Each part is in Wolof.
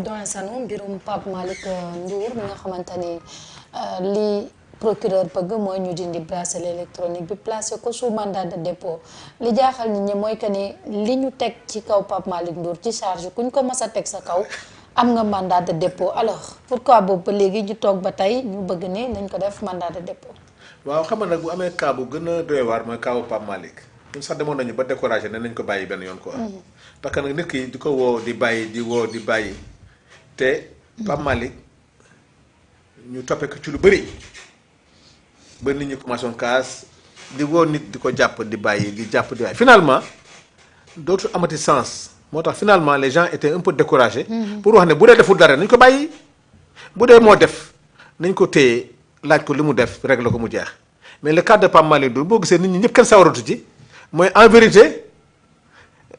doyen Sano mbirum Pape Malick Ndour mi nga xamante ni li procureur bëgg mooy ñu dindi bracelet électronique bi placé ko sous mandat de dépôt li jaaxal nit ñi mooy que ni li ñu teg ci kaw Pape Malick Ndour ci charge kuñ ko mas a teg sa kaw am nga mandat de dépôt alors pourquoi boobu ba léegi ñu toog ba tey ñu bëgg ni nañ ko def mandat de dépôt. waaw xam nga nag bu amee cas bu gën a doy waar mooy cas bu Pape Malick ñun sax demoon nañu ba découragé ne nañ ko bàyyi benn yoon quoi. parce que nag nit ki di ko woo di bàyyi di woo di bàyyi te Pape Malick ñu toppee ko ci lu bëri ba nit ñi commencé woon kaas di woo nit di ko jàpp di bàyyi di jàpp di bàyyi finalement dootul amati sens moo tax finalement les gens étaient un peu découragés. pour wax ne bu dee deful dara nañ ko bàyyi bu dee moo def nañ ko téye laaj ko li mu def régler ko mu jeex mais le cas de Pape Malick Ndour boo gisee nit ñi ñëpp kenn sawaratu ci mooy en vérité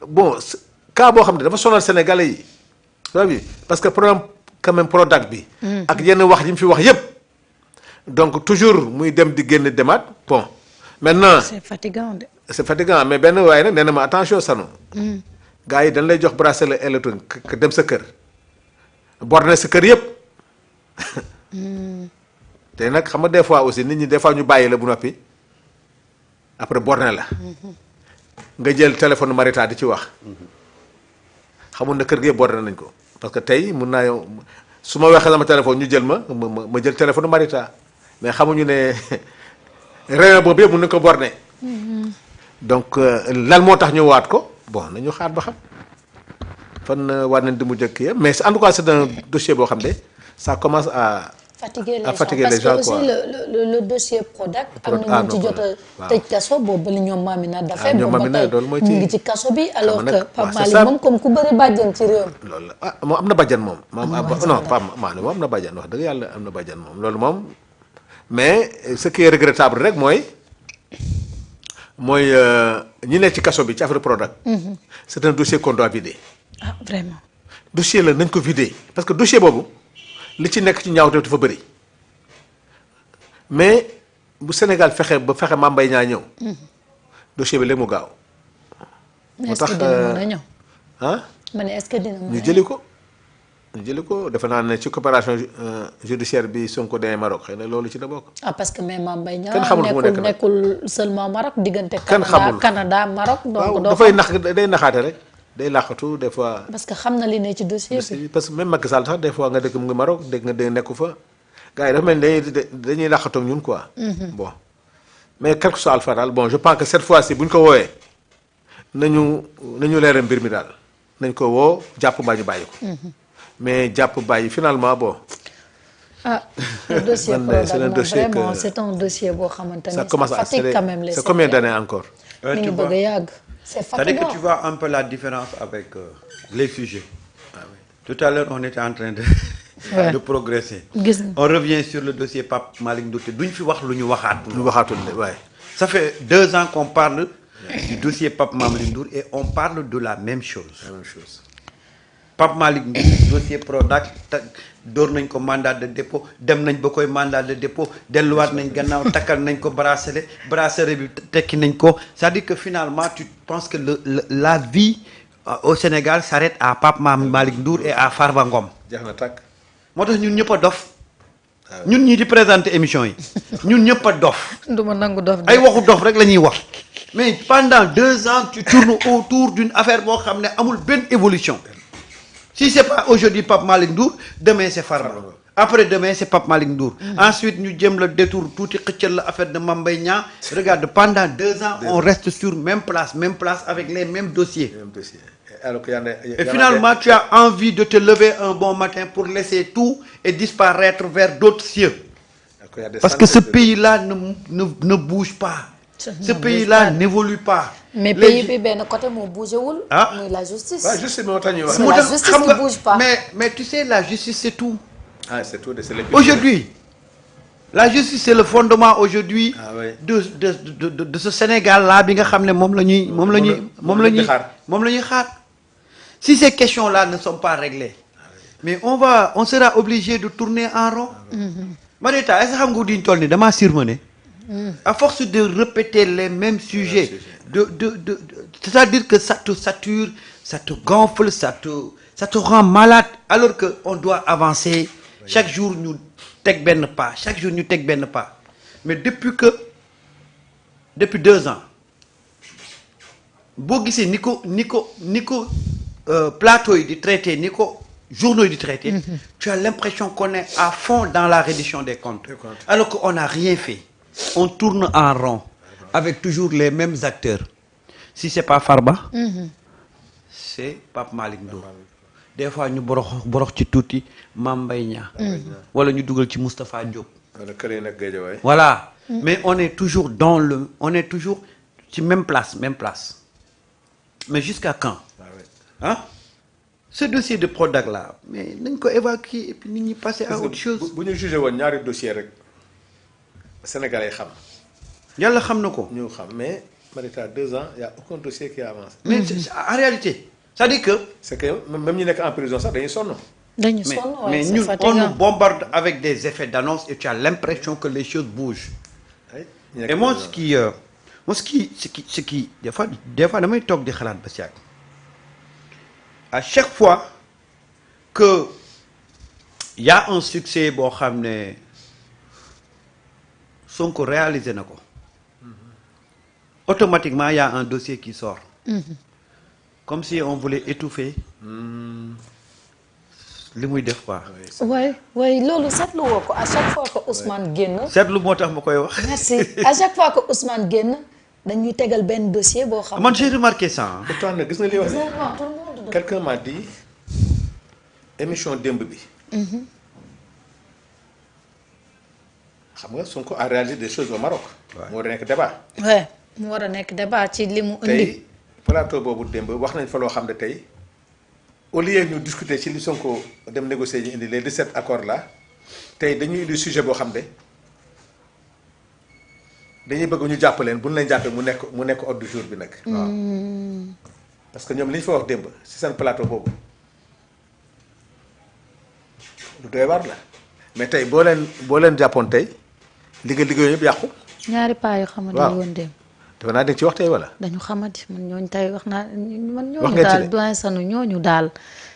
bon cas boo xam ne dafa sonal Sénégalais yi parce que problème quand même Prodac bi. ak yenn wax yi mu fi wax yëpp. donc toujours muy dem di génn demaat bon maintenant. c'est fatigant de. c'est fatigant mais benn waaye nag nee na ma attention Sano. gars yi dañ lay jox bracelet électronique que dem sa kër. borné sa kër yëpp. te nag xam nga des fois aussi nit ñi des fois ñu bàyyi la bu noppi après borné la. nga jël téléphone Marita di ci wax. xamul na kër gi yëpp borné nañ ko parce que tey mun naa yow su ma waxee sama téléphone ñu jël ma jël téléphone Marita. mais xamuñu ne réunion boobu yëpp mën nañu ko borné donc lan moo tax ñu waat ko bon nañu xaar ba xam fan waat nañ di mu jëkk yëpp mais en tout cas c'est un dossier boo xam ne ça commence à fatiguer les gens parce que aussi le dossier Prodac am na ñu ci jot a tëj kaso boobu li ñoom Mamina Daffé boobu ba tey ñu ngi ci kaso bi alors que Pape Malick moom comme ku bëri bàjjan ci réew mi loolu la moom am na bàjjan moom non Pape Malick moom am na bàjjan wax dëgg yàlla am na bàjjan moom loolu moom mais ce qui est regrettable rek mooy ñi nekk ci kaso bi ci affaire Prodac. c'est un dossier qu'on doit vider. ah vraiment. dossier la nañ ko vider parce que dossier boobu li ci nekk ci ñaawteef dafa bëri mais bu Sénégal fexe Mame Mbaye Niang ñëw. dossier bi léegi mu gaaw. moo tax est-ce que dina mën a ñëw. ah. ma ne est-ce que dina mën a ñu jëli ko defe naa ne ci coopération judiciaire bi Sonko demee Maroc xëy na loolu ci la bokk. ah parce que même Mame Mbaye Niang kenn xamul fu mu nekk nekkul seulement Maroc diggante. kenn xamul Canada Maroc. donc dafay day naxaate rek day làqatu des fois. parce que xam na li ne ci dossier bi. parce que même Macky Sall sax des fois nga dëkk mu ngi Maroc dégg nga dégg nekku fa gars yi dafa mel ni dañuy làqatu ñun quoi. bon mais quel que soit alpha daal bon je pense que cette fois-ci bu ñu ko woowee nañu leeral mbir mi daal nañ ko woo jàpp mbaa ñu bàyyi ko. mais jàpp bàyyi finalement bon. ah le dossier Prodac vraiment c'est un dossier boo xamante ni ça fatigue quand même les c'est combien d'années encore. mi ngi bëgg a yàgg. c'est fatigant. C'est-à-dire que tu vois un peu la différence avec les sujets. Ah, oui. Tout à l'heure on était en train de progresser. On revient sur le dossier Pape Malick Ndour te duñ fi wax lu ñu waxaat. lu waxaatul ne waaye. Ça fait 2 ans qu'on parle du dossier Pape Malick Ndour et on parle de la même chose. La même chose. Pape Malick Ndour dossier Prodac door nañ ko mandat de dépôt dem nañ ba koy mandat de dépôt delluwaat nañ gannaaw takkal nañ ko bracelet bi tekki nañ ko c'est-à-dire que finalement tu penses que la vie au Sénégal s'arrête à Pape Malick Ndour et à Farba Ngom. jeex na tàkk. moo tax ñun ñëpp a dof. ñun ñii di présenter émission yi ñun ñëpp a dof. du ma nangu dof ay waxu dof rek la ñuy wax mais pendant 2 ans tu tournes autour d'une affaire boo xam ne amul benn évolution. Si c'est pas aujourd'hui Pape Malick Ndour demain c'est Farba après demain c'est Pape Malick Ndour ensuite ñu jëm le détour tuuti xëccal la affaire de Mame Mbaye Niang regarde pendant 2 ans on reste sur même place avec les mêmes dossiers alors que et finalement tu as envie de te lever un bon matin pour laisser tout et disparaître vers d'autres cieux parce que ce pays-là ne bouge pas ce pays-là n'évolue pas. mais pays bi benn côté moo bougé wul. muy la justice. waaw justice moo tax ñuy wax. c'est la justice qui bouge pas. mais tu sais la justice c'est tout. c'est tout c'est aujourd'hui la justice c'est le fondement aujourd'hui oui. de ce Sénégal-là bi nga xam ne moom la ñuy xaar. Si ces questions-là ne sont pas réglées. mais on sera obligé de tourner en rond. Marita est-ce que xam nga diñ toll ni damaa surmené. À force de répéter les mêmes sujets, c'est-à-dire que ça te sature, ça te gonfle, ça te rend malade. alors que on doit avancer chaque jour ñu teg benn pas chaque jour ñu teg benn pas mais depuis 2 ans boo gisee ni ko plateau yi di traité ni ko journaux yi di traité tu as l'impression qu'on est à fond dans la reddition des comptes alors qu'on n'a rien fait on tourne en rond avec toujours les mêmes acteurs si c'est pas Farba c'est Pape Malick Ndour des fois ñu borox ci tuuti Mame Mbaye Niang wala ñu dugal ci Moustapha Diop voilà mais on est toujours ci même place mais jusqu'à quand ce dossier de Prodac là mais nañ ko évacuer et puis nit ñi passer à autre chose bu ñu jugé woon ñaari dossier rek Sénégalais xam yàlla xam na ko ñu xam mais Marita 2 ans y a aucun dossier qui avance mais en réalité c'est-à-dire que c'est que même ñi nekk en prison sax dañuy sonn mais ñun on nous bombarde avec des effets d'annonce et tu as l'impression que les choses bougent et moi ce qui des fois damay toog di xalaat ba si yàgg à chaque fois que y a un succès boo xam ne Sonko réalisé na ko automatiquement y a un dossier qui sort comme si on voulait étouffer li muy def quoi. waaye loolu seetlu woo ko à chaque fois que Ousmane génn. seetlu moo tax ma koy wax. merci à chaque fois que Ousmane génn dañuy tegal benn dossier boo xam. man j'ai remarqué ça. pourtant nag gis nga li wax quelqu'un m'a dit émission démb bi. xam nga Sonko a réalisé des choses au Maroc. moo war a nekk débat. mu war a nekk débat ci li mu indi. tey plateau boobu démb wax nañ fa loo xam ne tey. au lieu ñu discuter ci li Sonko dem négocier ñu indi les 17 accords là tey dañuy indi sujet boo xam ne dañuy bëgg ñu jàpp leen bu ñu leen jàppee mu nekk ordre du jour bi nag. waaw parce que ñoom li ñu fa wax démb ci seen plateau boobu lu doy war la mais tey boo leen jàppoon tey liggéey yëpp yàqu. ñaari paa yoo xamante ne woon démb. defe naa dañ ci wax tey wala. dañu xamante man ñooñu tey wax naa man wax ñooñu nga ci daal de. doyen Sanu ñooñu daal.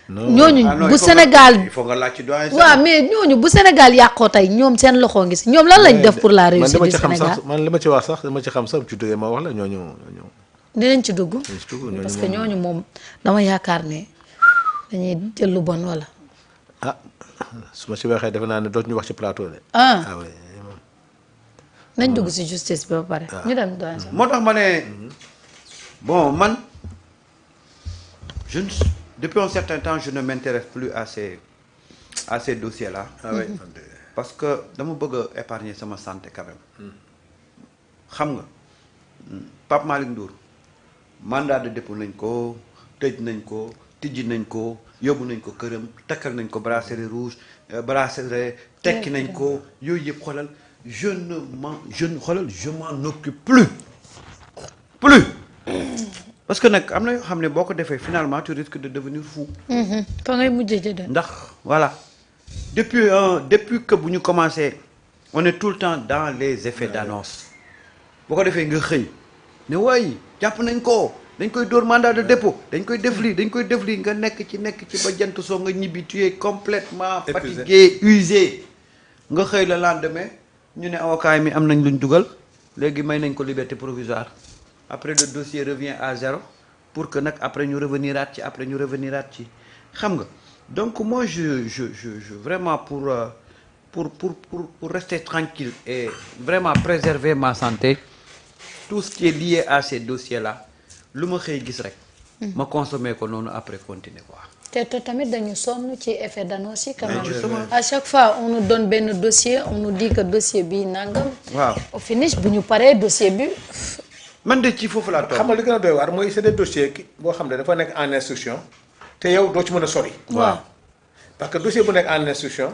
non ñooñu Ah non, bu il faut nga- Sénégal. il faut nga laaj ci doyen waaw mais ñooñu bu Sénégal yàqoo tey ñoom seen loxo ngi si ñoom lan lañ def pour la réussite du Sénégal. man li ma ci wax sax li ma ci xam sax ci duggee ma wax la ñooñu. dinañ ci dugg. ci dugg ñooñu parce que moom. ñooñu moom dama yaakaar ne dañuy jël lu bon wala. ah su ma ci waxee defe naa ne dootuñu wax ci plateau de. ah ah oui. nañ dugg si justice bi ba pare. ñu dem doyen Sanu. moo tax ma ne bon man je ne depuis un certain temps je ne m'intéresse plus à ces dossiers là ah oui. parce que dama bëgg a épargner sama santé quand même xam nga Pape Malick Ndour mandat de dépôt nañ ko tëj nañ ko tijji nañ ko yóbbu nañ ko këram takkal nañ ko bracelet rouge bracelet tekki nañ ko yooyu yëpp xoolal je m'en occupe plus parce que nag am na yoo xam ne boo ko defee finalement tu risques de devenir fou fa ngay mujjee ci de. ndax voilà depuis que bu ñu commencé on est tout le temps dans les effets d'annonce boo ko defee nga xëy ne waay jàpp nañ ko dañ koy dóor mandat de dépôt dañ koy def lii nga nekk ci ba jant soo nga ñibbi tu es complètement Épuisé. fatigué usé nga xëy le lendemain ñu ne avocat mi am nañ luñ dugal léegi may nañ ko liberté provisoire après le dossier revient à zéro pour que nag après ñu reveniraat ci xam nga donc moi je vraiment pour rester tranquille et vraiment préserver ma santé tout ce qui est lié à ces dossiers là lu ma xëy gis rek ma consommer ko noonu après continuer quoi. te tamit dañu sonn ci effet d'annonce yi quand même. justement. à chaque fois on nous donne benn dossier on nous dit que dossier bi nangam. waaw au finish bu ñu paree dossier bi. man de ci foofu laa toog. xam nga li gën a doy waar mooy c'est des dossiers boo xam ne dafa nekk en instruction te yow doo ci mën a sori. waaw parce que dossier bu nekk en instruction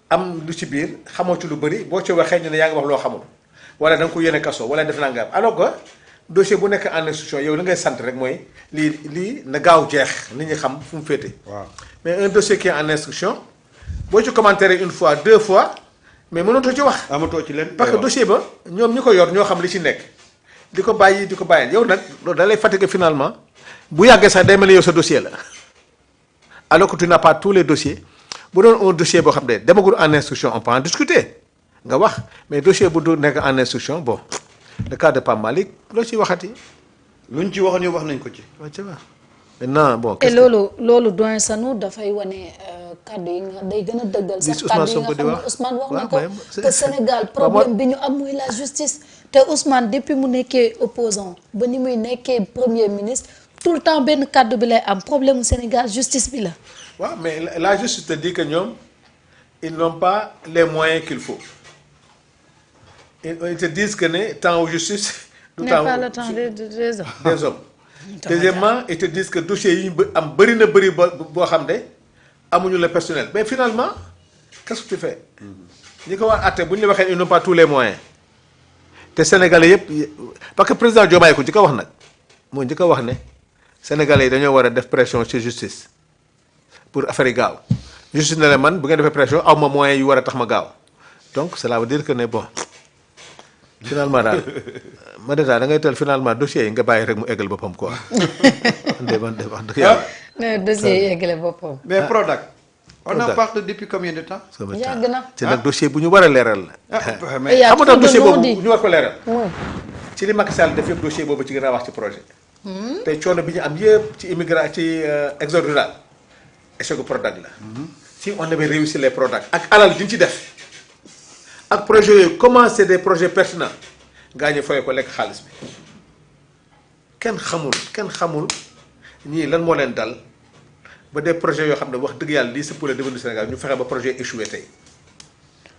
am lu ci biir xamoo ci lu bëri boo ci waxee ñu ne yaa ngi wax loo xamul wala da nga ko yéene kaso wala def naa nga am alors que dossier bu nekk en instruction yow li ngay sant rek mooy lii na gaaw jeex nit ñi xam fu mu féete. waaw mais un dossier qui est en instruction boo ci commentaire une fois 2 fois mais mënatoo ci wax. amatoo ci leen. parce que dossier ba ñoom ñi ko yor ñoo xam li ci nekk di ko bàyyi yow nag loolu da lay fatigué finalement bu yàggee sax day mel ni yow sa dossier la alors que tu n'as pas tous les dossiers bu doon un dossier boo xam ne demagul en instruction on peut en discuter nga wax mais dossier bu du nekk en instruction bon le cas de Pape Malick loo ciy waxati. luñ ci waxoon wax nañ ko ci. waaw ci va maintenant bon. et loolu doyen Sanu dafay wane kaddu yi nga day gën a dëggal sax kaddu yi nga xam ne Ousmane wax na ko que Sénégal problème bi ñu am muy la justice te Ousmane depuis mu nekkee opposant ba ni muy nekkee premier ministre tout le temps benn kaddu bi lay am problème mu Sénégal justice bi la. waaw mais la justice te dit que ñoom ils n'ont pas les moyens qu'il faut ils te disent que ne temps wu justice. du temps pas le temps des hommes. des hommes. Deuxièmement ils te disent que dossiers yi ñu am bëri na bëri boo xam ne amuñu le personnel mais finalement qu'est-ce que tu fais. ñi ko war àtte bu ñu la waxee ils n'ont pas tous les moyens te sénégalais yëpp parce que président Diomaye ko njëkk a wax nag moo njëkk a wax ne sénégalais yi dañoo war a def pression ci justice pour affaire yi gaaw justice ne la man bu ngeen defee pression aw ma moyens yu war a tax ma gaaw donc cela veut dire que ne bon finalement daal ma daal da ngay teel finalement dossier yi nga bàyyi rek mu eggal boppam quoi. man de wax dëgg yàlla. mais dossier yi eggale boppam. mais Prodac. on en parle depuis combien de temps. yàgg na ci nag dossier bu ñu war a leeral la. mais xam nga dossier boobu ñu war ko leeral. ci li Macky Sall def yëpp dossier boobu ci gën a wax ci projet. tey coono bi ñu am yëpp ci immigrant ci exode rural échec Prodac la. si on avait réussi les Prodac ak alal ji ñu ci def. ak projet yooyu comment c'est des projets pertinents gaa ñu fooy ko lekk xaalis bi kenn xamul ñii lan moo leen dal ba des projets yoo xam ne wax dëgg yàlla lii c'est pour le devenir du Sénégal ñu fexe ba projet échoué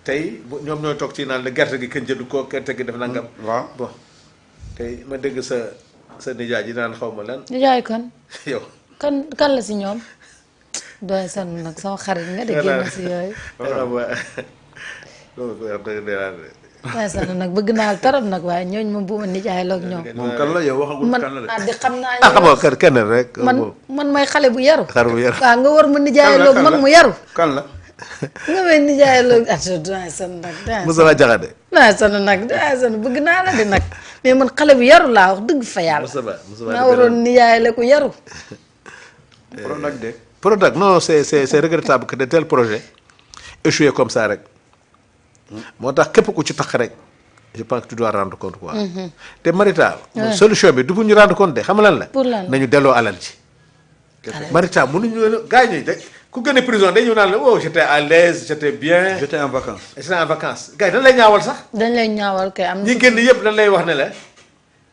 tey ñoom ñooy toog ci naan la gerte gi kenn jëndu ko gerte gi def nangam. waaw bon tey ma dégg sa nijaay ji naan xaw ma lan. nijaay kan. yow kan la si ñoom. doy san nag sama xarit nga de génn si yooyu. waaye sax nag bëgg naa tarab nag waaye ñooñu moom bu ma nijaay la ak ñoom. moom kan la yow waxagul kan la de. man di xam naa. xamoo kenn rek. man may xale bu yaru. xale bu yaru waaw nga war ma nijaay loog mag mu yaru. kan la. nga may nijaay loog doy san nag. Moussa Diakhaté. doy san nag doy san bëgg naa la di nag mais man xale bu yaru laa wax dëgg fa yàlla. maa waroon nijaay la ku yaru. Prodac de. Prodac non c'est regrettable que de tels projets échoué comme ça rek. moo tax képp ku ci tax rek je pense que tu dois rendre compte quoi. te Marita. solution bi du bu ñu rendre compte de xam lan la. pour lan nañu delloo alal ji. Marita mënuñu leen gars yi de ku gën a prison dañu naan la oh j'étais à l'aise j'étais bien. j'étais en vacances. j'étais en vacances gars yi dañ lay ñaawal sax. dañ lay ñaawal kay am. ñi génn yëpp dañ lay wax ne la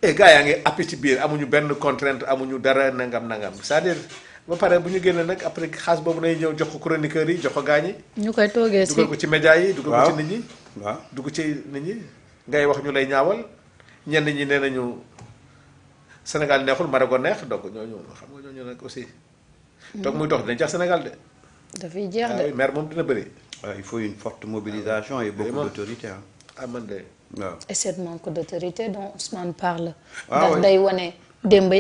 eh gars yaa ngi appi ci biir amuñu benn contrainte amuñu dara nangam c'est-à-dire. ba pare bu ñu génnee nag après xaas boobu nay ñëw jox ko chroniqueurs yi jox ko gaañi. ñu koy toogee si dugal ko ci média yi. dugal ko ci nit ñi. waaw dugg ci nit ñi ngay wax ñu lay ñaawal ñenn ñi nee nañu Sénégal neexul Maroc neex donc ñooñu xam nga ñooñu nag aussi. donc muy dox dinañ jeex Sénégal de. dafay jeex de maire moom dina bëri. waaw il faut une forte mobilisation et beaucoup d'autorité ah man de. waaw et cette manque d'autorité dont Ousmane parle. waaw ndax day wane démb